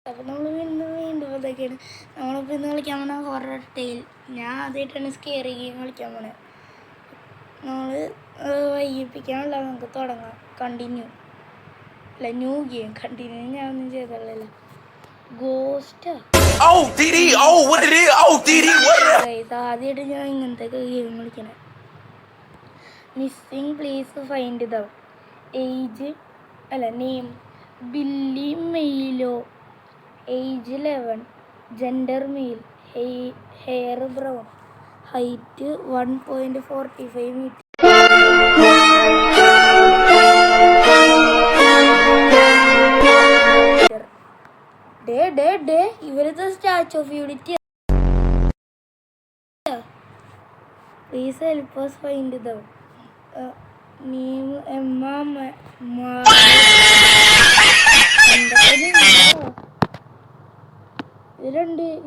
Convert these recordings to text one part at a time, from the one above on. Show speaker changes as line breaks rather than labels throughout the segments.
അപ്പോൾ നമ്മൾ വീണ്ടും അതൊക്കെയാണ് നമ്മളിപ്പോൾ ഇന്ന് കളിക്കാൻ പോണ ഹൊറർ ടെയിൽ. ഞാൻ ആദ്യമായിട്ടാണ് സ്കെയറി ഗെയിം കളിക്കാൻ പോണത്. നമ്മൾ വൈകിപ്പിക്കാനുള്ള നമുക്ക് തുടങ്ങാം. കണ്ടിന്യൂ അല്ല ന്യൂ ഗെയിം. കണ്ടിന്യൂ ഞാനൊന്നും ചെയ്തോളല്ല. ഗോസ്റ്റാ ആദ്യമായിട്ട് ഞാൻ ഇങ്ങനത്തെ ഗെയിം കളിക്കണേ. Missing please find the age name Billy മെയിലോ, age 11, gender male, hair brown, height 1.45 metre. ഇവരത് Statue of Unity. Please help us find the name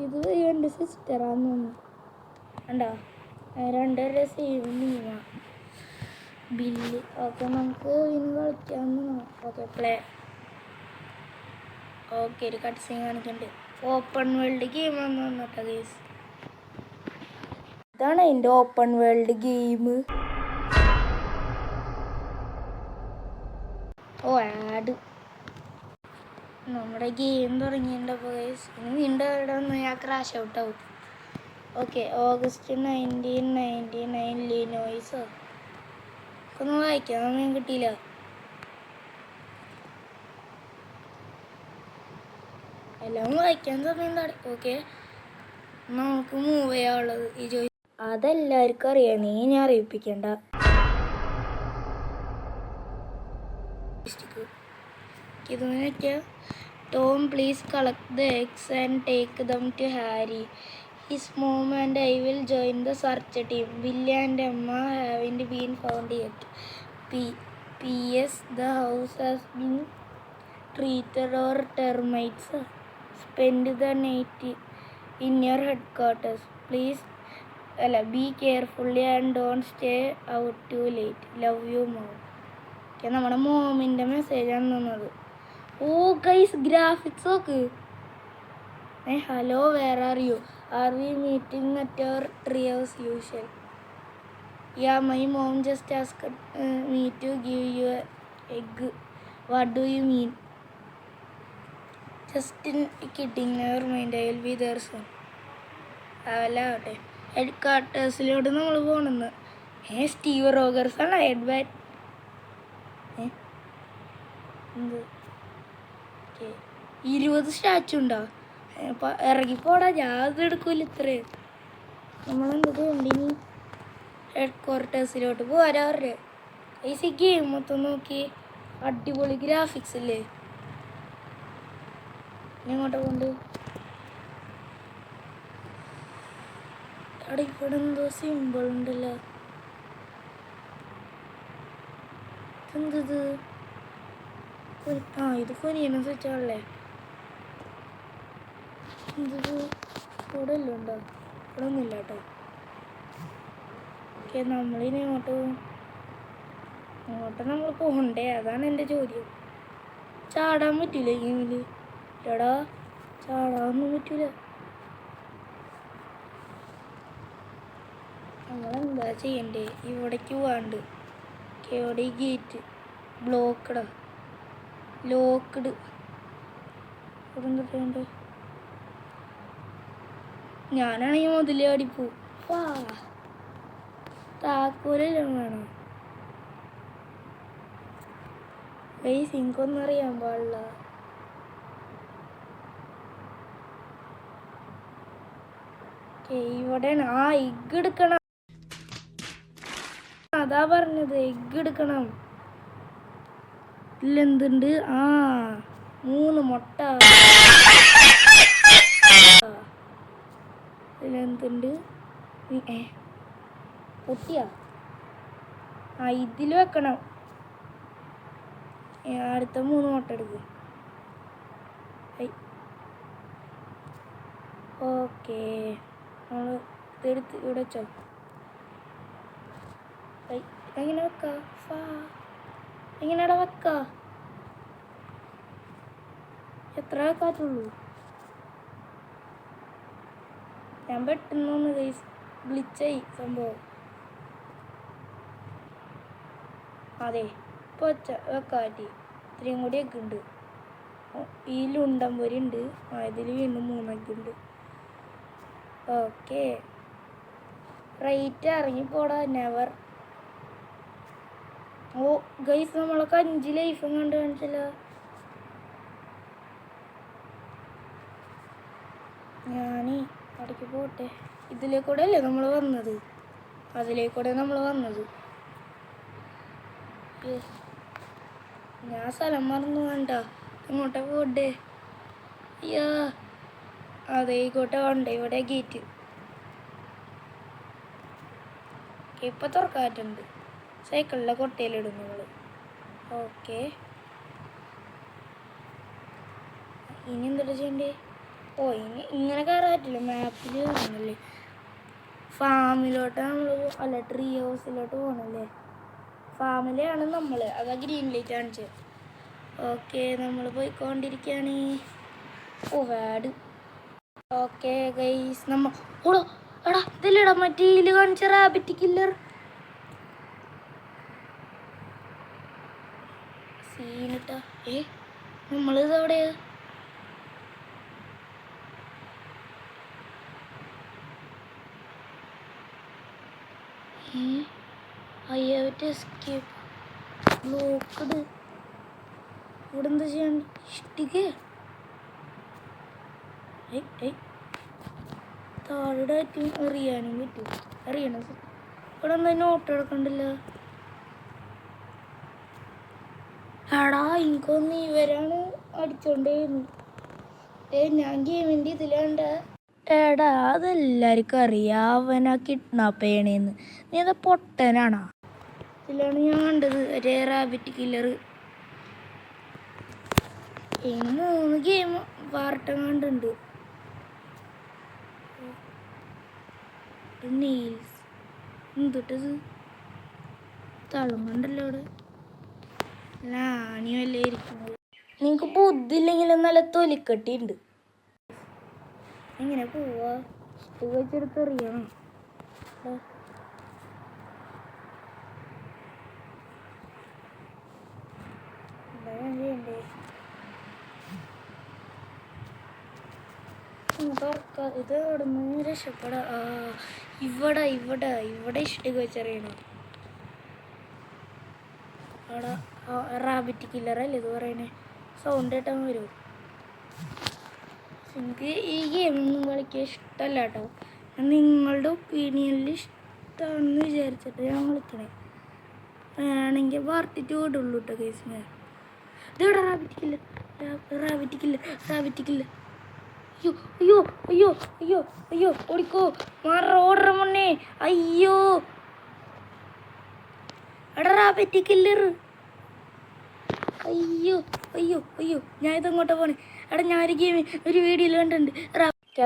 ഇത് രണ്ട് സിസ്റ്ററാന്ന് തോന്നുന്നു. കണ്ടോ, രണ്ടുപേരുടെ സെയിം നെയിമാ, ബില്ല്. ഓക്കെ, നമുക്ക് ഇനി കളിക്കാമെന്ന്. Okay, play. ഓക്കെ, ഒരു കട്ട് സീൻ കാണിക്കുന്നുണ്ട്. ഓപ്പൺ വേൾഡ് ഗെയിം ആണെന്ന് പറഞ്ഞിട്ടോ ഗൈസ്. ഇതാണ് എൻ്റെ ഓപ്പൺ വേൾഡ് ഗെയിം. ആഡ് നമ്മുടെ ഗെയിം തുടങ്ങിയിട്ടുണ്ടപ്പോൾ ഗൈസ്. ഇനി വീണ്ടും ഇവിടെ വന്ന് ഞാൻ ക്രാഷ് ഔട്ട് ആവും. ഓക്കെ, ഓഗസ്റ്റ് 1999 ലിനോയ്സോ ഒന്നും വായിക്കാൻ സമയം കിട്ടിയില്ല. എല്ലാം വായിക്കാൻ സമയം തട. ഓക്കെ, നമുക്ക് മൂവ് ചെയ്യാനുള്ളത് ഈ അതെല്ലാവർക്കും അറിയാം, നീ ഞാൻ അറിയിപ്പിക്കണ്ട. ഇത് Tom please collect the eggs and take them to Harry. His mom and I will join the search team. Bill and Emma haven't been found yet. P.S. The house has been treated or termites. Spend the night in your headquarters. Please be careful and don't stay out too late. Love you, mom. നമ്മുടെ മോമിൻ്റെ മെസ്സേജാണ് തന്നത്. Oh guys, graphics നോക്ക്. Hello, where are you? Are we meeting at our tree as usual? Yeah, my mom just asked me to give you an egg. What do you mean? Just kidding, never mind, I will be there soon. ആവട്ടെ. ഹെഡ് ക്വാർട്ടേഴ്സിലോട്ട് നമ്മൾ പോകണമെന്ന്. Steve റോഗർസാണ് head ബാറ്റ്. 20 statue ഉണ്ടോ? ഇറങ്ങിപ്പോടാ, ഞാൻ എടുക്കൂല ഇത്രയും. നമ്മളെന്ത് കണ്ടിനി ഹെഡ് ക്വാർട്ടേഴ്സിലോട്ട് പോരാറ്. ഈ ഗെയിം മൊത്തം നോക്കി, അടിപൊളി ഗ്രാഫിക്സ് അല്ലേ. ഇങ്ങോട്ട് കൊണ്ട് അവിടെ ഇവിടെ എന്തോ സിമ്പിൾ ഉണ്ടല്ലോ. എന്തത്? ഇത് കൊനിയനെ സ്വിച്ചാണല്ലേ. എന്തത്? ഇവിടെ എല്ലാം ഉണ്ടോ? ഇവിടെ ഒന്നുമില്ല കേട്ടോ. ഓക്കെ, നമ്മളിനി ഇങ്ങോട്ട് നമ്മൾ പോകണ്ടേ? അതാണ് എൻ്റെ ചോദ്യം. ചാടാൻ പറ്റില്ല ഗെയിമിൽ? എടാ, ചാടാനൊന്നും പറ്റില്ല. നമ്മളെന്താ ചെയ്യണ്ടേ? ഇവിടേക്ക് പോകാണ്ട്. ഇവിടെ ഗേറ്റ് ബ്ലോക്കടാ, ലോക്ക്ഡ്. ഇവിടെ എന്താ ചെയ്യണ്ടേ? ഞാനാണെങ്കിൽ മുതലേ അടിപ്പോവും. താക്കോലെല്ലാം വേണം. സിങ്കൊന്നും അറിയാൻ പാടില്ല. ഇവിടെയാണ്. എഗ്ഗ് എടുക്കണം. അതാ പറഞ്ഞത്, എഗ്ഗ് എടുക്കണം. ഇതിലെന്തുണ്ട്? 3 മുട്ട. ഇതിലെന്തുണ്ട്? പൊട്ടിയാ? ഇതിൽ വെക്കണം. അടുത്ത 3 മുട്ട എടുക്കും. ഓക്കെ, നമ്മൾ ഇതെടുത്ത് ഇവിടെ വെച്ചോ. എങ്ങനെ വെക്കാം? എങ്ങനെയാടാ വെക്കാം? എത്ര വെക്കാറ്റുള്ളൂ? ഞാൻ പെട്ടെന്ന് ഗൈസ് ഗ്ലിച്ചായി സംഭവം. അതെ ഇപ്പോൾ വെക്കാറ്റി ഇത്രയും കൂടി ഒക്കെ ഉണ്ട്. ഈ ലുണ്ടംപൊരി ഉണ്ട്, ഇതിൽ വീണ്ടും 3 ഒക്കെ ഉണ്ട്. ഓക്കെ റേറ്റ് ഇറങ്ങിപ്പോടാ നെവർ. ഓ ഗൈസ് നമ്മളൊക്കെ 5 ലൈഫും കണ്ടു കാണിച്ചില്ല. ഞാൻ അവിടേക്ക് പോട്ടെ. ഇതിലേക്കൂടെ അല്ലേ നമ്മൾ വന്നത്? അതിലേക്കൂടെ നമ്മൾ വന്നത്. ഞാൻ സ്ഥലം മറന്നു. വേണ്ട അങ്ങോട്ടാ പോട്ടെ. അയ്യോ അതേക്കോട്ടെ വേണ്ട. ഇവിടെ ഗേറ്റ് ഇപ്പം തുറക്കാറ്റുണ്ട്. സൈക്കിളിലെ കൊട്ടയിലിടും നമ്മൾ. ഓക്കെ ഇനി എന്താ ചെയ്യണ്ടേ? ഓ ഇനി ഇങ്ങനെ കയറാറ്റില്ല, മാപ്പിൽ കാണല്ലേ. ഫാമിലോട്ട് നമ്മൾ അല്ല ട്രീ ഹൗസിലോട്ട് പോകണല്ലേ. ഫാമിലിയാണ് നമ്മൾ. അതാ ഗ്രീൻ ലൈറ്റ് കാണിച്ചത്. ഓക്കെ നമ്മൾ പോയിക്കൊണ്ടിരിക്കുകയാണ്. ഓ വാഡ്. ഓക്കെ ഗൈസ് നമ്മൾ ഓടോ എടാ ഇതില്ലടാ മറ്റേ ഇതിൽ കാണിച്ച റാബിറ്റ് കില്ലർ സീനിട്ടാ. നമ്മളിത് എവിടെയാ? I have to escape. Blocked. ഇവിടെ എന്താ ചെയ്യാൻ? ഇഷ്ടിക താഴെയായിട്ടും എറിയാനും പറ്റും. അറിയണം. ഇവിടെ എന്താ നോട്ട് എടുക്കണ്ടല്ലോ. എടാ എനിക്കൊന്ന് ഇവരാണ് അടിച്ചോണ്ടേന്ന്. ഞാൻ ഗെയിമിൻ്റെ ഇതിലാണ്ട. എടാ അതെല്ലാവർക്കും അറിയാം അവനാ കിഡ്നാപ്പ് ചെയ്യണേന്ന്. നീ എന്താ പൊട്ടനാണോ? ഇതിലാണ് ഞാൻ കണ്ടത് ഒരേ റാബിറ്റ് കില്ലർ. 3 ഗെയിം വാർട്ടം കണ്ടുണ്ട്. നെയിൽസ് എന്തിട്ടത് തളം കണ്ടല്ലോ അവിടെ. ലാണി വല്ലേ ഇരിക്കുന്നത്. നിങ്ങൾക്ക് ബുദ്ധി ഇല്ലെങ്കിലും നല്ല തൊലിക്കട്ടിയുണ്ട്. എങ്ങനെ പോവാ? ഇഷ്ട വെച്ചെടുത്ത് അറിയണം. എന്താ ഞാൻ ചെയ്യണ്ടേ? ഇത് അവിടെ നിന്ന് രക്ഷപ്പെടാ. ഇവിടെ ഇവിടെ ഇവിടെ ഇഷ്ടിക വെച്ചറിയണം. അവിടെ റാബിറ്റ് കില്ലറല്ലേ ഇത് പറയണേ. സൗണ്ട് കേട്ടാൻ വരുമോ? എനിക്ക് ഈ ഗെയിമൊന്നും കളിക്കാൻ ഇഷ്ടമല്ല കേട്ടോ. നിങ്ങളുടെ ഒപ്പീനിയനിൽ ഇഷ്ടമാണെന്ന് വിചാരിച്ചിട്ട് ഞാൻ കളിക്കണേ. വേണമെങ്കിൽ പാർട്ടി 2 ഇടുള്ളൂ കേട്ടോ കേസിന്. ഇതെവിടെ rabbit killer? Rabbit killer rabbit killer. അയ്യോ അയ്യോ അയ്യോ അയ്യോ അയ്യോ ഓടിക്കോ മാറ ഓടറ മുന്നേ. അയ്യോ എടാ റാബിറ്റ് കില്ലർ. അയ്യോ അയ്യോ അയ്യോ ഞാൻ ഇതങ്ങോട്ടാ പോണേ. എടാ ഞാനൊരു ഗെയിം ഒരു വീഡിയോയിൽ കണ്ടിട്ടുണ്ട്.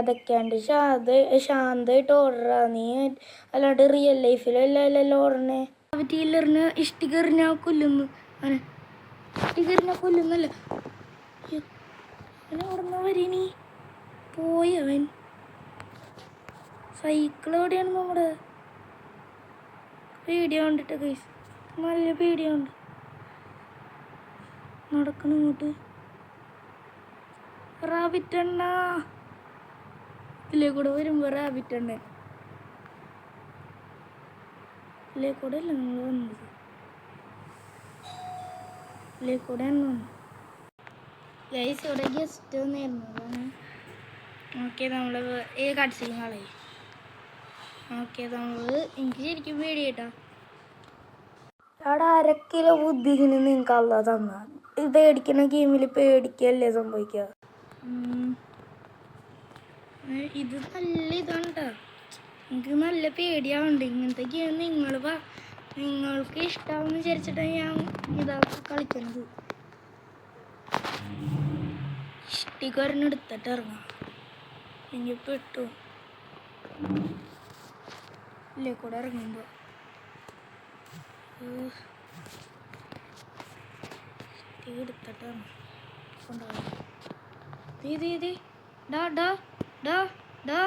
അതൊക്കെയാണ്ട് ശാന്തമായിട്ട് ഓർഡറാ നീ, അല്ലാണ്ട് റിയൽ ലൈഫിലല്ലല്ലോ ഓർഡറിനെ. റാബിറ്റ് കില്ലറിന് ഇഷ്ടികറിഞ്ഞാ കൊല്ലുന്നു. അവനെ ഇഷ്ടികറിഞ്ഞാ കൊല്ലുന്നല്ല. അയ്യോ അവനെ ഓടുന്ന വരീനി പോയി. അവൻ സൈക്കിൾ എവിടെയാണ് നമ്മുടെ? പേടിയ കണ്ടിട്ട് കൈസ് നല്ല പേടിയുണ്ട്. നടക്കണം ഇങ്ങോട്ട്. റാബിറ്റ് എണ്ണ ഇതിലേ കൂടെ വരുമ്പോൾ റാബിറ്റ് എണ്ണ ഇതിലേ കൂടെ അല്ല നമ്മൾ വന്നത്. ഇതിലേ കൂടെ എണ്ണ ഗൈസ് ഇവിടെ ഗസ്റ്റ് വന്നിരുന്നതാണ്. ഓക്കെ നമ്മൾ കടിച്ചില്ല നാളെ. ഓക്കെ നമ്മൾ എനിക്ക് ശരിക്കും പേടി കേട്ടോ. അവിടെ 1/2 കിലോ ബുദ്ധിന് നിങ്ങൾക്ക് അല്ല തന്ന. പേടിക്കുന്ന ഗെയിമിൽ പേടിക്കല്ലേ സംഭവിക്കുക. ഇത് നല്ല ഇതാണ് കേട്ടോ. എനിക്ക് നല്ല പേടിയാവുന്നുണ്ട് ഇങ്ങനത്തെ ഗെയിം. നിങ്ങൾക്ക് ഇഷ്ടമാണെന്ന് വിചാരിച്ചിട്ടാണ് ഞാൻ ഇതൊക്കെ കളിക്കുന്നത്. ഇഷ്ടികരനെടുത്തിട്ട് ഇറങ്ങാം. എനിക്ക് പെട്ടു ഇല്ലേ കൂടെ ഇറങ്ങുമ്പോൾ. എടുത്തിട്ട് കൊണ്ടുപോകാം. ഡാ ഡാ ഡാ ഡാ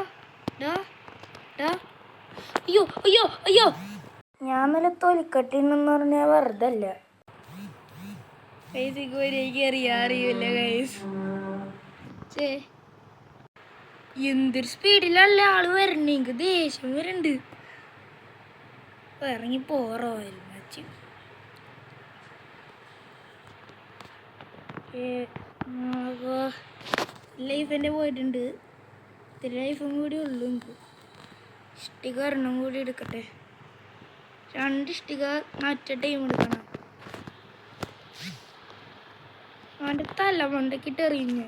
ഡാ ഡാ അയ്യോ അയ്യോ അയ്യോ ഞാൻ നല്ല തൊലിക്കട്ടിന്നെന്ന് പറഞ്ഞാൽ വെറുതെ അല്ല അറിയില്ല ഗൈസ് എന്തൊരു സ്പീഡിലല്ല ആള് വരണേ എനിക്ക് ദേഷ്യം വരുന്നുണ്ട് ഇറങ്ങി പോറോ മാച്ച് ലൈഫ് എൻ്റെ പോയിട്ടുണ്ട് ഇത്തിരി ലൈഫും കൂടി ഉള്ളു എനിക്ക് ഇഷ്ടിക ഒരെണ്ണം കൂടി എടുക്കട്ടെ 2 ഇഷ്ടിക മറ്റേ ടൈം എടുക്കണം അവൻ്റെ തല മണ്ടക്കിട്ട് എറിയുന്നു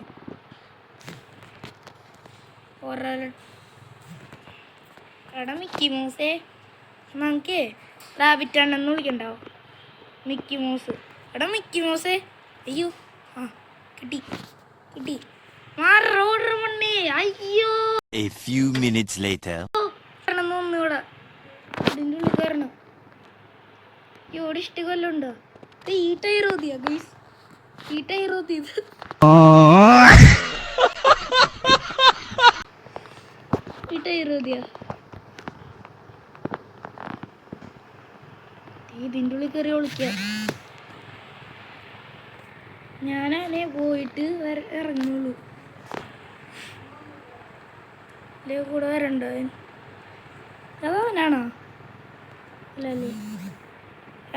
എടാ മിക്കി മൂസേ നമുക്ക് റാബിറ്റ് ആണെന്ന് വിളിക്കണ്ടാവും മിക്കി മൂസ് എടാ മിക്കി മൂസേ അയ്യോ ആ കിട്ടി കിട്ടി റോഡ് മണ്ണേ അയ്യോ
A few minutes later.
ഒന്നുകൂടെ ഇതിൻ്റെ ഉള്ളിൽ കയറണം ഇവിടെ ഇഷ്ടകൊല്ലുണ്ടോ ഈ ടയർ ഓതിയാ ഗൈസ് ഈ ടയർ ഓതിയത് ഈ ടയർ ഓതിയാ ഇതിൻ്റെ ഉള്ളിൽ കയറി ഒളിക്ക ഞാനങ്ങനെ പോയിട്ട് ഇറങ്ങുള്ളൂ അല്ലേ കൂടെ വരണ്ടോ അതവനാണോ അല്ലല്ലേ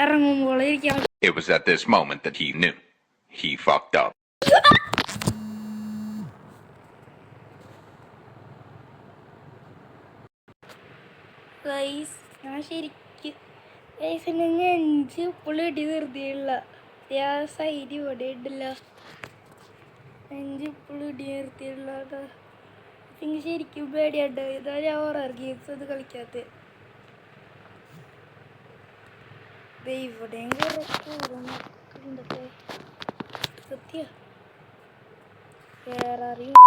ഇറങ്ങുമ്പോൾ ഇരിക്കാം
It was at this moment that he knew. He fucked up.
Guys ഞാൻ ശരിക്കും ഗൈസിന് നെഞ്ച് ഇപ്പോഴും ഇടി നിർത്തിയില്ല സൈഡ് ഇവിടെ ഇടില്ല നെഞ്ച് ഇപ്പോഴും ഇടി നിർത്തിയില്ല കേട്ടോ എനിക്ക് ശരിക്കും പേടിയാട്ടോ ഇതാ ഞാൻ ഹൊറർ ഗെയിംസ് അത് കളിക്കാത്ത ഇവിടെയും എന്തൊക്കെ സത്യ വേറെ അറിയും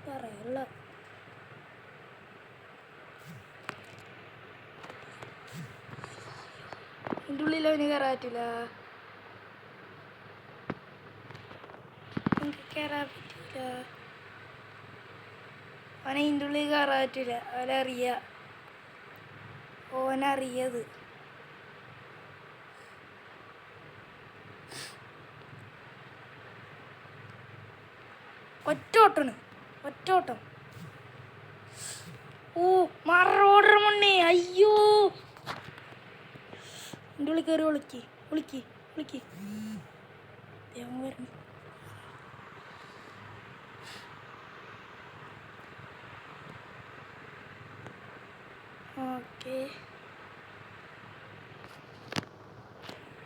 പറയല്ല ഇതിൻ്റെ ഉള്ളിൽ അവന് കയറാൻ പറ്റില്ല എനിക്ക് കയറാൻ പറ്റില്ല അവനെ ഇതിൻ്റെ ഉള്ളിൽ കയറാൻ പറ്റില്ല അവനറിയാം ഓനറിയത് ഒറ്റോട്ടം ഓ മറോടർ മണ്ണേ അയ്യോ എൻ്റെ ഉള്ളിൽ കയറി വിളിക്ക് വരണം ഓക്കെ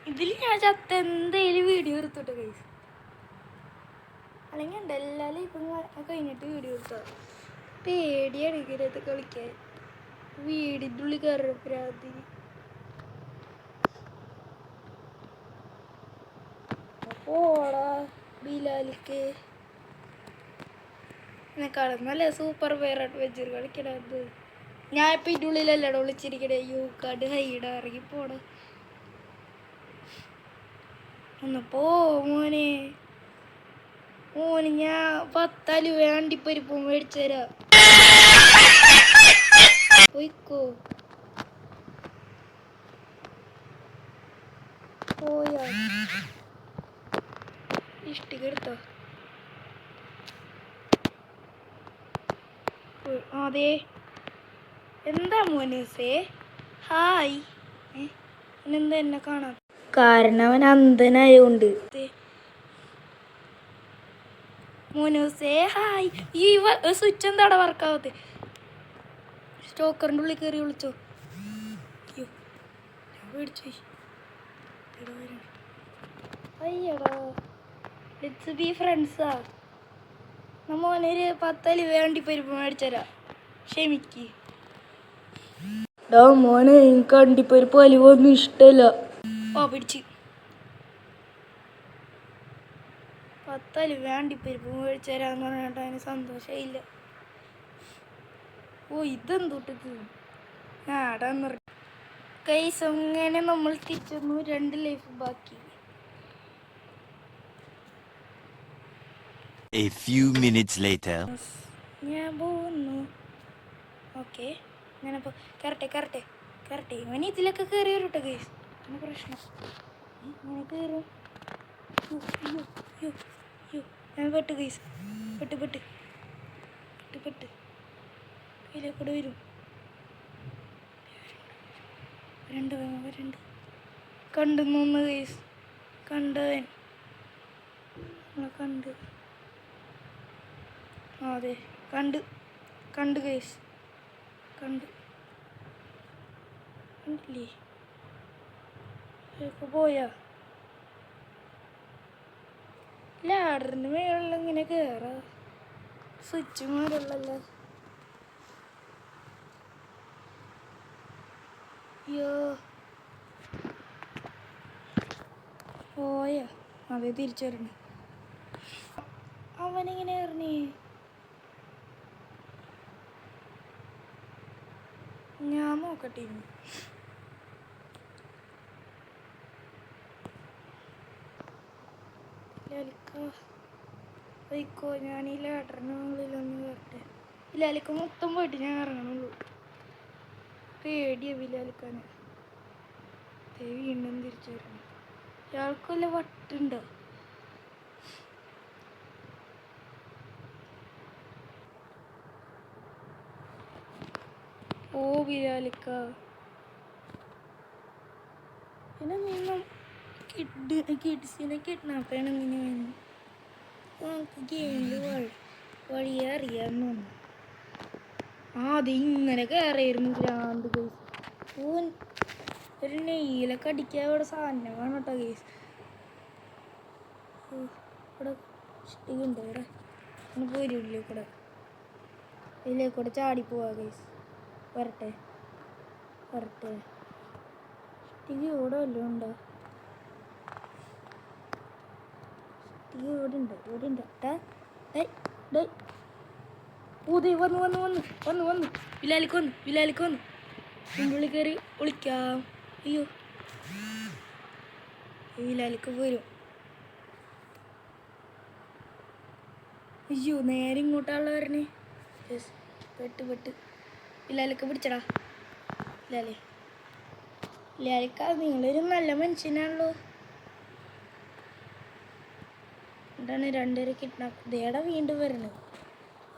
ഇതിൽ ഞാൻ ചത്ത എന്തെങ്കിലും വീഡിയോ എടുത്തോട്ടെ കൈസ് അല്ലെങ്കിൽ ഉണ്ട് എല്ലാ ലൈഫും കഴിഞ്ഞിട്ട് വീഡിയോ എടുത്തോ പേടിയാണ് ഇതിനകത്ത് കളിക്കാൻ വീടിൻ്റെ ഉള്ളിൽ കയറപ്പരാതിന് ഓടാ ബിലാലിക്ക് എന്നെക്കാളും നല്ല സൂപ്പർ ഫെയർ അഡ്വഞ്ചർ കളിക്കണത് ഞാൻ ഇപ്പം ഇതിൻ്റെ ഉള്ളിലല്ലടോ വിളിച്ചിരിക്കണേ യു കാർഡ് ഹൈഡ് ഇറങ്ങി പോടാ ഒന്ന് പോ മോനെ ഞാൻ 10 രൂപ അണ്ടിപ്പരിപ്പും മേടിച്ചു തരാം പോയിക്കോ പോയാ ഇഷ്ടിക എടുത്തോ അതെ എന്താ മോനൂസേ ഹായ് എന്താ എന്നെ കാണാം കാരണം അവൻ അന്ധനായോണ്ട് മോനൂസേ ഹായ് ഈ സ്വിച്ച് എന്താടാ വർക്കാവത്തെ സ്റ്റോക്കറിൻ്റെ ഉള്ളിൽ കയറി വിളിച്ചോ അയ്യോ പേടിച്ചു അയ്യടാ ലെറ്റ്സ് ബി ഫ്രണ്ട്സാ മോനൊരു 10 രൂപ അണ്ടിപ്പരിപ്പ് മേടിച്ചുതരാം ക്ഷമിക്ക് ഡാ മോനെ എനിക്ക് അണ്ടിപ്പരിപ്പ് അലുവൊന്നും ഇഷ്ടമല്ല ഓ പിടിച്ച് 10 രൂപ അണ്ടിപ്പരിപ്പ് മേടിച്ചു തരാമെന്ന് പറഞ്ഞിട്ട് അതിന് സന്തോഷമില്ല ഓ ഇതെന്തോട്ടത് ആടാന്ന് പറഞ്ഞു കൈസ് അങ്ങനെ നമ്മൾ തിരിച്ചൊന്നു 2 ലൈഫ് ബാക്കി
A few minutes later.
ഞാൻ പോകുന്നു. ഓക്കെ, ഞാനപ്പോൾ കയറട്ടെ. ഇവൻ ഇതിലൊക്കെ കയറി വരും കേട്ടോ ഗൈസ്. അങ്ങനെ പ്രശ്നം ഇങ്ങനെ കയറും. ഞാൻ പെട്ട് ഗൈസ്, പെട്ട് ഇതിലേക്കൂടെ വരും. വരണ്ട് കണ്ടെന്ന് ഗൈസ്. കണ്ടവൻ കണ്ട്. അതെ, കണ്ട് ഗൈസ്. കണ്ടില്ലേ? പോയാ ലാഡറിന് മേളിൽ ഇങ്ങനെ കയറാ. സ്വിച്ച് മേലുള്ളല്ലോ. അയ്യോ, പോയാ. അതെ, തിരിച്ചു വരണേ. അവനിങ്ങനെ എറിഞ്ഞേ. ഞാൻ നോക്കട്ടെ. പോയിക്കോ, ഞാൻ ഈ ലാഡറിന് മുകളിലൊന്ന് കയറട്ടെ. ബിലാലിക്ക് മൊത്തം പോയിട്ട് ഞാൻ ഇറങ്ങണുള്ളൂ. പേടിയാ ബിലാലിക്കാന്. വീണ്ടും തിരിച്ചു വരണം. ഇയാൾക്ക് വല്ല വട്ടുണ്ടോ? ഓ ബിലാലിക്ക, പിന്നെ നിങ്ങൾ കിഡ്സിനെ കിഡ്നാപ്പ് ചെയ്യണം. ഇങ്ങനെ വേണം. നമുക്ക് ഗെയിമിൽ വഴിയെ അറിയാമെന്ന് തോന്നുന്നു. അത് ഇങ്ങനെ കയറിയിരുന്നു ഭ്രാന്ത് കേസ്. ഓൻ ഒരു നെയ്യിലൊക്കെ അടിക്കാൻ ഇവിടെ സാധനം വേണം കേട്ടോ കേസ്. ഇവിടെ ഇഷ്ടികുണ്ട്. ഇവിടെ നമുക്ക് വരില്ലേ കൂടെ. ഇതിലേക്കൂടെ ചാടിപ്പോവാ കേസ്. വരട്ടെ. ഇഷ്ടിക ഇവിടെ വല്ലതും ഉണ്ടോ? ഇവിടെ ഉണ്ട്. ഊതി വന്നു. ബിലാലിക്ക് വന്നു. ഉള്ളിൽ കയറി ഒളിക്കാം. അയ്യോ, ബിലാലിക്ക് വരും. അയ്യോ, നേരെ ഇങ്ങോട്ടാണല്ലോ വരണേ. പെട്ട് ബിലാലിക്ക് പിടിച്ചടാ. ബിലാലിക്ക, നിങ്ങളൊരു നല്ല മനുഷ്യനാണല്ലോ. എന്താണ് രണ്ടുപേരെ കിഡ്നാപ്പ്? ദേടാ വീണ്ടും വരണത്.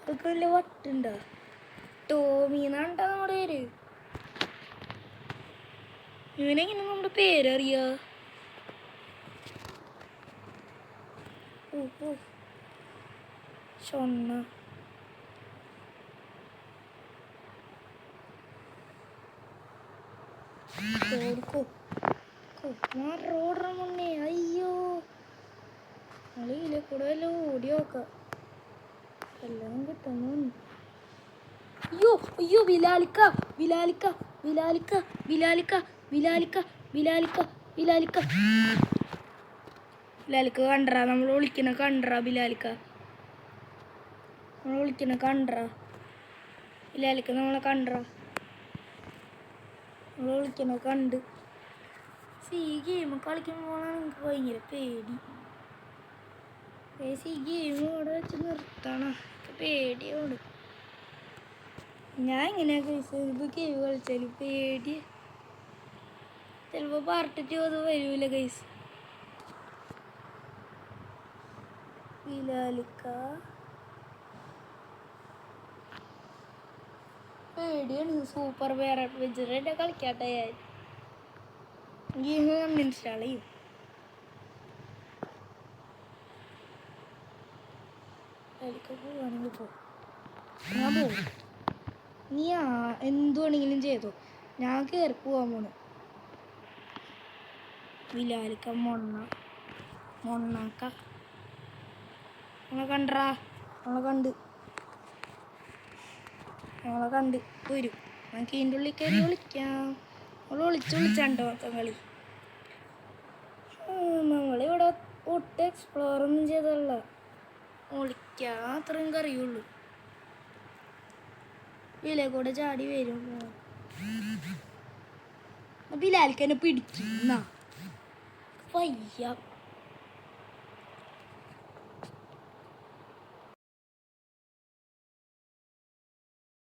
അതൊക്കെ വലിയ വട്ടുണ്ടോ? ടോമിന്നാണ്ടാ നമ്മുടെ പേര്. ഇവനെങ്ങനെ നമ്മുടെ പേരറിയാ? ഷൊണ്ണ. റോഡറ മുന്നേ. അയ്യോ, നമ്മളിതിലെ കൂടെ വല്ല ഓടി നോക്കാം. എല്ലാം കിട്ടുന്നു. അയ്യോ, ബിലാലിക്ക. കണ്ടറാ, നമ്മൾ വിളിക്കണ കണ്ടറാ. ബിലാലിക്ക നമ്മളെ കണ്ടറാ. നമ്മൾ വിളിക്കണ കണ്ട്. ഈ ഗെയിം കളിക്കുമ്പോഴാണ് എനിക്ക് ഭയങ്കര പേടി. ഈ ഗെയിം ഇവിടെ വെച്ച് നിർത്തണം. പേടിയോട് ഞാൻ ഇങ്ങനെയൊക്കെ ഗെയിം കളിച്ചാലും പേടി. ചിലപ്പോൾ പാർട്ട് 2 അത് വരൂല ഗൈസ്. ബിലാലിക്ക പേടിയാണ്. സൂപ്പർ വേറെ അഡ്വഞ്ചറായിട്ട് കളിക്കാട്ടെ. ഞാൻ ഗെയിം അൺഇൻസ്റ്റാൾ ചെയ്യും. പോവാണെങ്കിൽ ഞാൻ പോകും. നീ എന്തു വേണമെങ്കിലും ചെയ്തോ, ഞാൻ കയറി പോവാൻ പോണു. ബിലാലിക്ക മൊണ്ണാക്ക നമ്മളെ കണ്ടറാ. നമ്മളെ കണ്ട് വരും. നമുക്ക് ഇതിൻ്റെ ഉള്ളിൽ കയറി വിളിക്കാം. നമ്മൾ വിളിച്ചാണ്ടോ നോക്കാം കളി. നമ്മളിവിടെ ഒട്ടും എക്സ്പ്ലോറൊന്നും ചെയ്തല്ല. വിളിക്കാൻ അത്രയും കറിയുള്ളൂ. ഇതിലെ കൂടെ ചാടി വരും. ബിലാലിക്ക് എന്നെ പിടിക്കുന്ന വയ്യ.